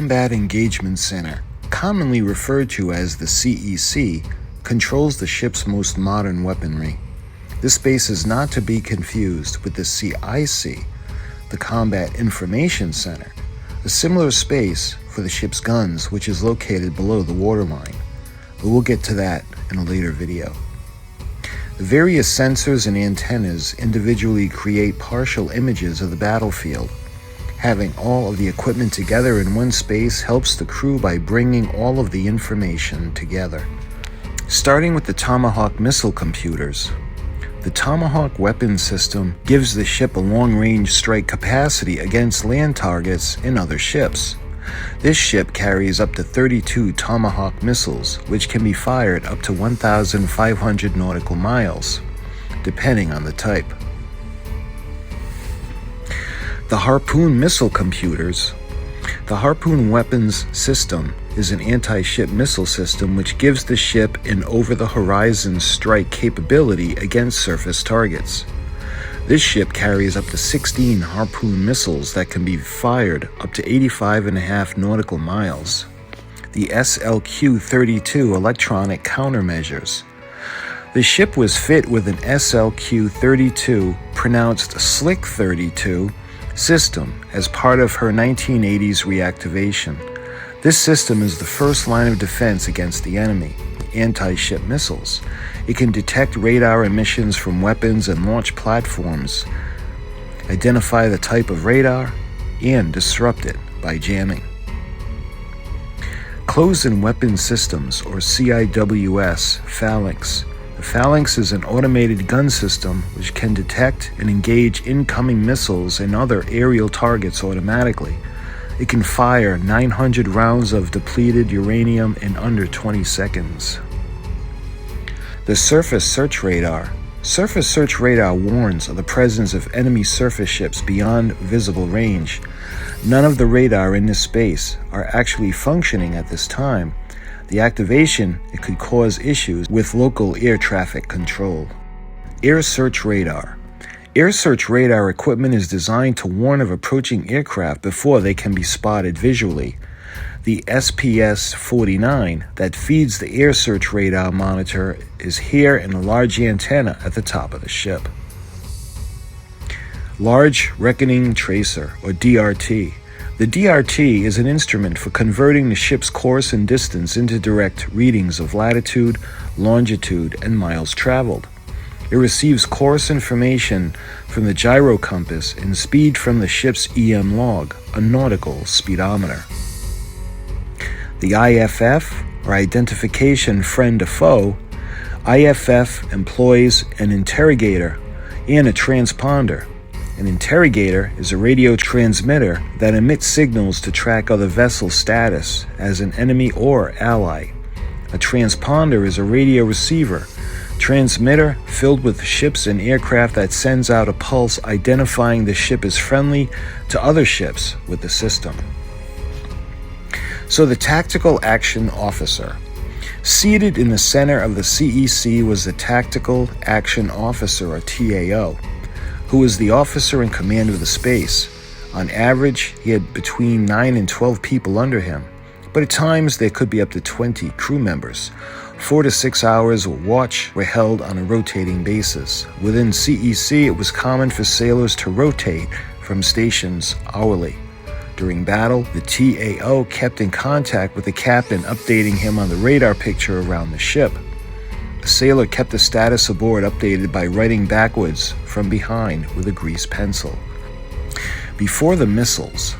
Combat Engagement Center, commonly referred to as the CEC, controls the ship's most modern weaponry. This space is not to be confused with the CEC, the Combat Information Center, a similar space for the ship's guns, which is located below the waterline. But we'll get to that in a later video. The various sensors and antennas individually create partial images of the battlefield. Having all of the equipment together in one space helps the crew by bringing all of the information together. Starting with the Tomahawk missile computers. The Tomahawk weapon system gives the ship a long-range strike capacity against land targets and other ships. This ship carries up to 32 Tomahawk missiles, which can be fired up to 1,500 nautical miles, depending on the type. The Harpoon missile computers. The Harpoon weapons system is an anti-ship missile system which gives the ship an over-the-horizon strike capability against surface targets. This ship carries up to 16 Harpoon missiles that can be fired up to 85.5 nautical miles. The SLQ-32 electronic countermeasures. The ship was fit with an SLQ-32, pronounced Slick 32, system as part of her 1980s reactivation. This system is the first line of defense against the enemy, anti-ship missiles. It can detect radar emissions from weapons and launch platforms, identify the type of radar, and disrupt it by jamming. Close-in Weapon Systems, or CIWS, Phalanx. The Phalanx is an automated gun system which can detect and engage incoming missiles and other aerial targets automatically. It can fire 900 rounds of depleted uranium in under 20 seconds. The Surface Search Radar. Surface Search Radar warns of the presence of enemy surface ships beyond visible range. None of the radar in this space are actually functioning at this time. The activation, it could cause issues with local air traffic control. Air Search Radar. Air search radar equipment is designed to warn of approaching aircraft before they can be spotted visually. The SPS-49 that feeds the air search radar monitor is here in a large antenna at the top of the ship. Large Reckoning Tracer, or DRT. The DRT is an instrument for converting the ship's course and distance into direct readings of latitude, longitude, and miles traveled. It receives course information from the gyro compass and speed from the ship's EM log, a nautical speedometer. The IFF, or Identification Friend to Foe, IFF employs an interrogator and a transponder. An interrogator is a radio transmitter that emits signals to track other vessel status as an enemy or ally. A transponder is a radio receiver transmitter filled with ships and aircraft that sends out a pulse identifying the ship as friendly to other ships with the system. So the Tactical Action Officer. Seated in the center of the CEC was the Tactical Action Officer, or TAO, who was the officer in command of the space. On average, he had between 9 and 12 people under him, but at times there could be up to 20 crew members. 4 to 6 hours of watch were held on a rotating basis. Within CEC, it was common for sailors to rotate from stations hourly. During battle, the TAO kept in contact with the captain, updating him on the radar picture around the ship. The sailor kept the status aboard updated by writing backwards from behind with a grease pencil. Before the missiles.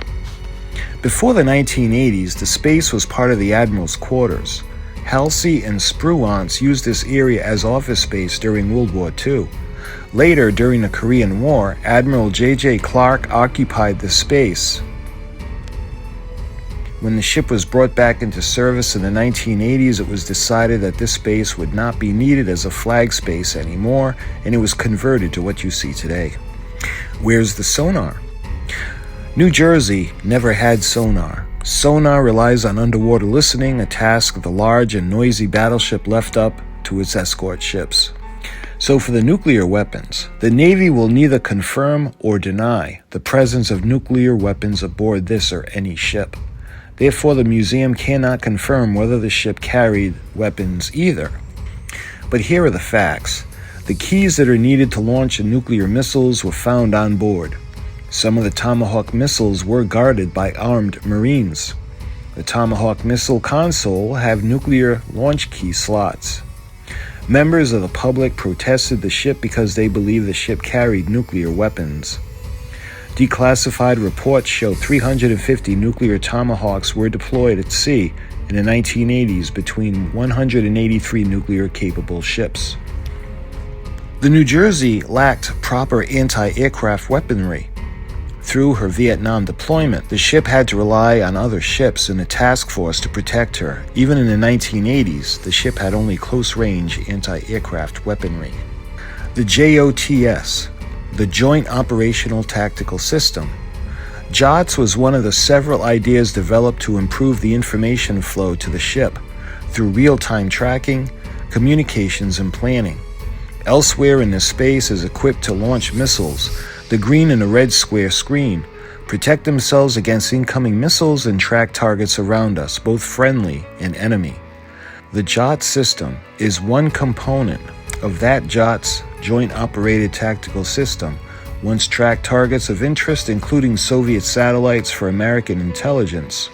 Before the 1980s, the space was part of the Admiral's quarters. Halsey and Spruance used this area as office space during World War II. Later, during the Korean War, Admiral J.J. Clark occupied the space. When the ship was brought back into service in the 1980s, it was decided that this space would not be needed as a flag space anymore, and it was converted to what you see today. Where's the sonar? New Jersey never had sonar. Sonar relies on underwater listening, a task the large and noisy battleship left up to its escort ships. So for the nuclear weapons, the Navy will neither confirm or deny the presence of nuclear weapons aboard this or any ship. Therefore, the museum cannot confirm whether the ship carried weapons either. But here are the facts. The keys that are needed to launch nuclear missiles were found on board. Some of the Tomahawk missiles were guarded by armed Marines. The Tomahawk missile console have nuclear launch key slots. Members of the public protested the ship because they believed the ship carried nuclear weapons. Declassified reports show 350 nuclear Tomahawks were deployed at sea in the 1980s between 183 nuclear-capable ships. The New Jersey lacked proper anti-aircraft weaponry. Through her Vietnam deployment, the ship had to rely on other ships in the task force to protect her. Even in the 1980s, the ship had only close-range anti-aircraft weaponry. The JOTS, the Joint Operational Tactical System. JOTS was one of the several ideas developed to improve the information flow to the ship through real-time tracking, communications, and planning. Elsewhere in the space is equipped to launch missiles. The green and the red square screen protect themselves against incoming missiles and track targets around us, both friendly and enemy. The JOTS system is one component of that JOTS, Joint Operated Tactical System, once tracked targets of interest, including Soviet satellites for American intelligence.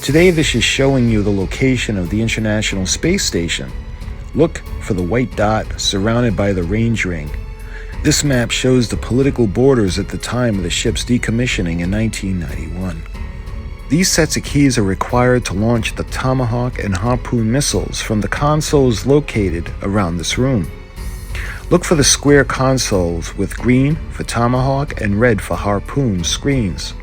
Today, this is showing you the location of the International Space Station. Look for the white dot surrounded by the range ring. This map shows the political borders at the time of the ship's decommissioning in 1991. These sets of keys are required to launch the Tomahawk and Harpoon missiles from the consoles located around this room. Look for the square consoles with green for Tomahawk and red for Harpoon screens.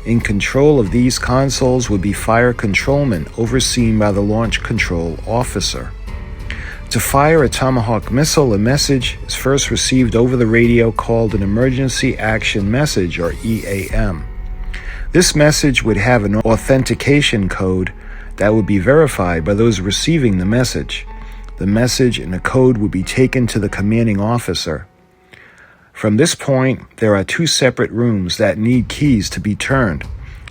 In control of these consoles would be fire controlmen overseen by the launch control officer. To fire a Tomahawk missile, a message is first received over the radio called an Emergency Action Message, or EAM. This message would have an authentication code that would be verified by those receiving the message. The message and the code would be taken to the commanding officer. From this point, there are two separate rooms that need keys to be turned.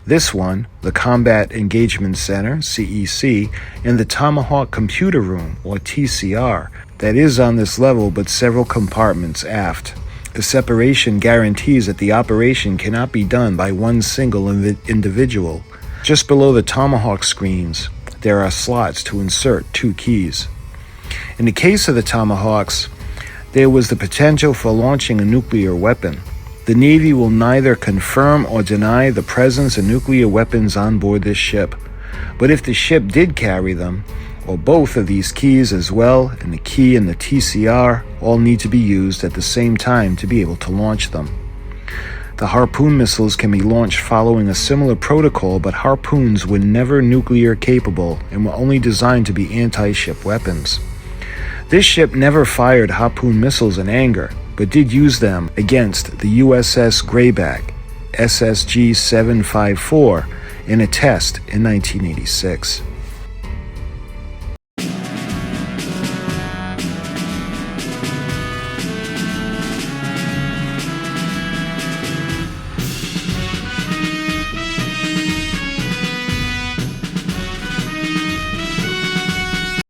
This one, the Combat Engagement Center, CEC, and the Tomahawk Computer Room, or TCR, that is on this level but several compartments aft. The separation guarantees that the operation cannot be done by one single individual. Just below the Tomahawk screens, there are slots to insert two keys. In the case of the Tomahawks, there was the potential for launching a nuclear weapon. The Navy will neither confirm or deny the presence of nuclear weapons on board this ship. But if the ship did carry them, or both of these keys as well, and the key and the TCR, all need to be used at the same time to be able to launch them. The Harpoon missiles can be launched following a similar protocol, but Harpoons were never nuclear capable and were only designed to be anti-ship weapons. This ship never fired Harpoon missiles in anger, but did use them against the U.S.S. Grayback, SSG-754, in a test in 1986.